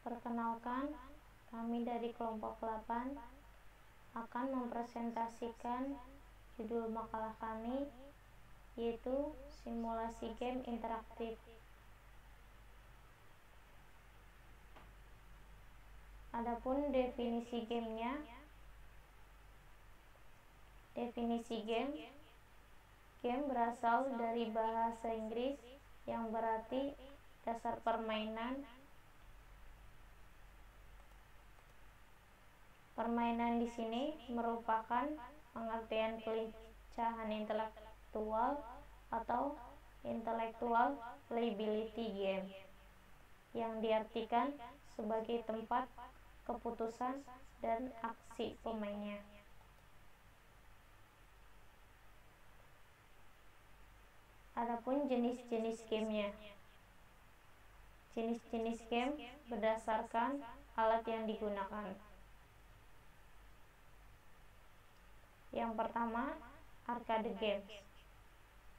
Perkenalkan, kami dari kelompok 8 akan mempresentasikan judul makalah kami, yaitu simulasi game interaktif. Adapun definisi gamenya, game berasal dari bahasa Inggris yang berarti dasar permainan. Permainan di sini merupakan pengertian kelincahan intelektual atau intellectual playability game, yang diartikan sebagai tempat keputusan dan aksi pemainnya. Adapun jenis-jenis gamenya, jenis-jenis game berdasarkan alat yang digunakan. Yang pertama, arcade games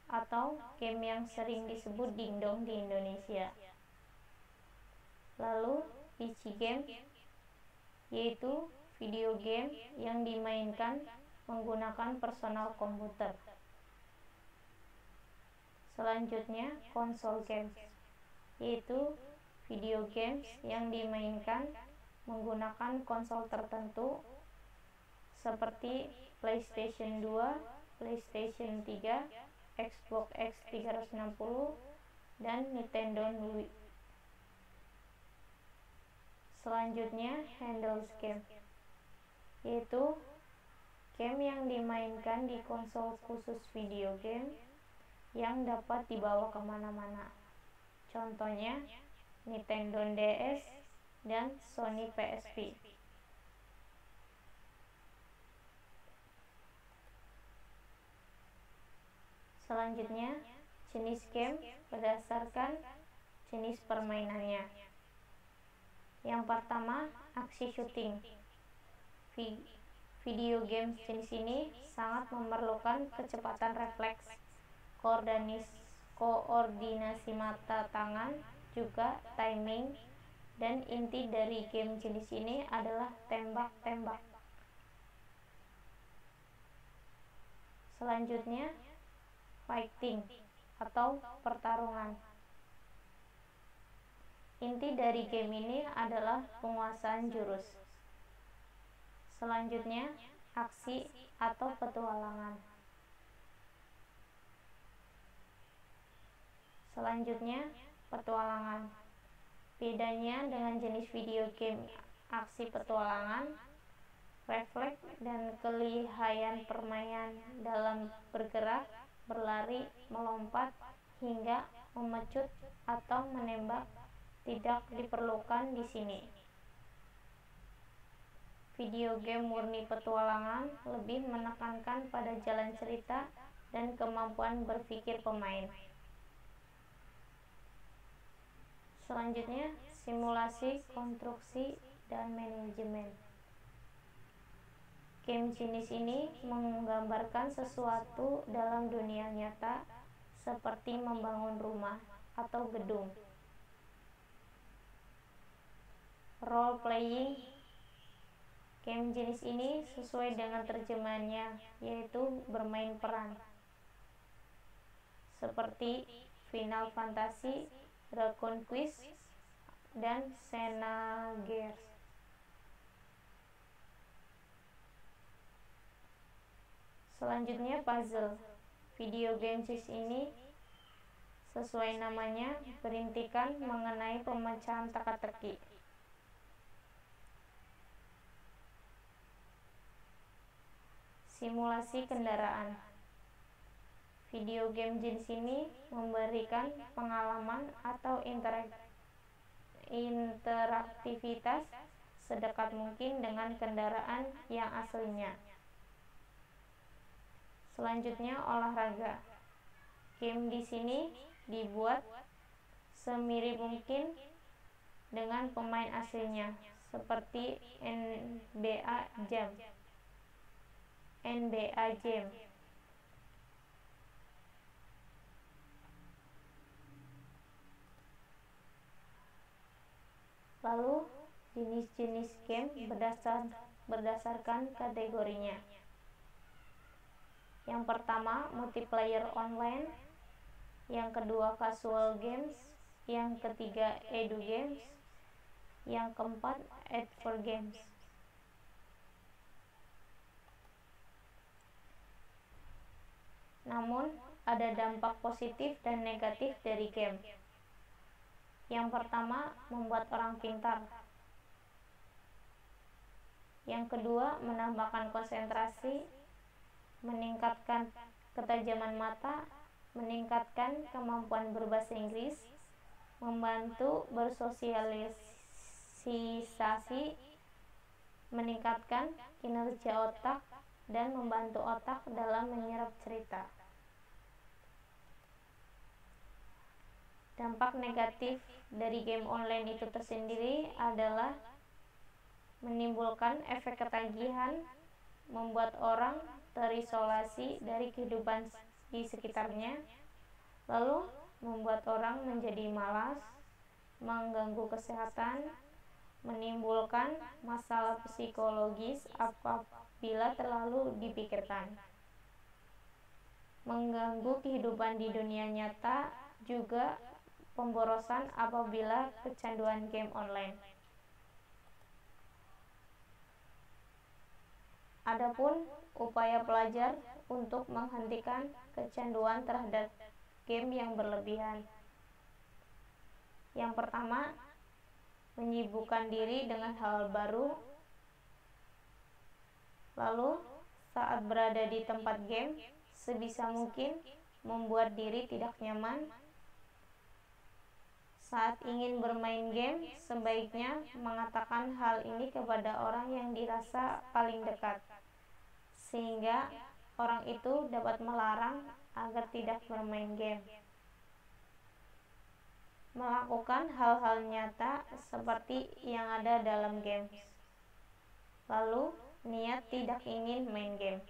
atau game yang sering disebut dingdong di Indonesia. Lalu PC game, yaitu video game yang dimainkan menggunakan personal komputer. Selanjutnya, console games, yaitu video games yang dimainkan menggunakan konsol tertentu seperti PlayStation 2, PlayStation 3, Xbox X360, dan Nintendo Wii. Selanjutnya, handheld game, yaitu game yang dimainkan di konsol khusus video game yang dapat dibawa kemana-mana. Contohnya, Nintendo DS dan Sony PSP. Selanjutnya, jenis game berdasarkan jenis permainannya. Yang pertama, aksi shooting. Video game jenis ini sangat memerlukan kecepatan refleks, koordinasi mata tangan, juga timing, dan inti dari game jenis ini adalah tembak-tembak. Selanjutnya, fighting atau pertarungan. Inti dari game ini adalah penguasaan jurus. Selanjutnya, aksi atau petualangan. Selanjutnya, petualangan. Bedanya dengan jenis video game aksi petualangan, refleks dan kelihayan permainan dalam bergerak, berlari, melompat, hingga memecut atau menembak tidak diperlukan di sini. Video game murni petualangan lebih menekankan pada jalan cerita dan kemampuan berpikir pemain. Selanjutnya, simulasi, konstruksi, dan manajemen. Game jenis ini menggambarkan sesuatu dalam dunia nyata seperti membangun rumah atau gedung. Role playing. Game jenis ini sesuai dengan terjemahannya, yaitu bermain peran. Seperti Final Fantasy, Dragon Quest, dan Xenogears. Selanjutnya, puzzle. Video game jenis ini sesuai namanya berintikan mengenai pemecahan teka-teki. Simulasi kendaraan. Video game jenis ini memberikan pengalaman atau interaktivitas sedekat mungkin dengan kendaraan yang aslinya. Selanjutnya, olahraga. Game di sini dibuat semirip mungkin dengan pemain aslinya, seperti NBA Jam. Lalu, jenis-jenis game berdasarkan kategorinya. Yang pertama, multiplayer online. Yang kedua, casual games. Yang ketiga, edu games. Yang keempat, adventure games. Namun, ada dampak positif dan negatif dari game. Yang pertama, membuat orang pintar. Yang kedua, menambahkan konsentrasi, meningkatkan ketajaman mata, meningkatkan kemampuan berbahasa Inggris, membantu bersosialisasi, meningkatkan kinerja otak, dan membantu otak dalam menyerap cerita. Dampak negatif dari game online itu tersendiri adalah menimbulkan efek ketagihan, membuat orang terisolasi dari kehidupan di sekitarnya, lalu membuat orang menjadi malas, mengganggu kesehatan, menimbulkan masalah psikologis apabila terlalu dipikirkan, mengganggu kehidupan di dunia nyata, juga pemborosan apabila kecanduan game online. Adapun upaya pelajar untuk menghentikan kecanduan terhadap game yang berlebihan. Yang pertama, menyibukkan diri dengan hal baru. Lalu, saat berada di tempat game, sebisa mungkin membuat diri tidak nyaman. Saat ingin bermain game, sebaiknya mengatakan hal ini kepada orang yang dirasa paling dekat, sehingga orang itu dapat melarang agar tidak bermain game. Melakukan hal-hal nyata seperti yang ada dalam game. Lalu, niat tidak ingin main game.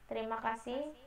Terima kasih.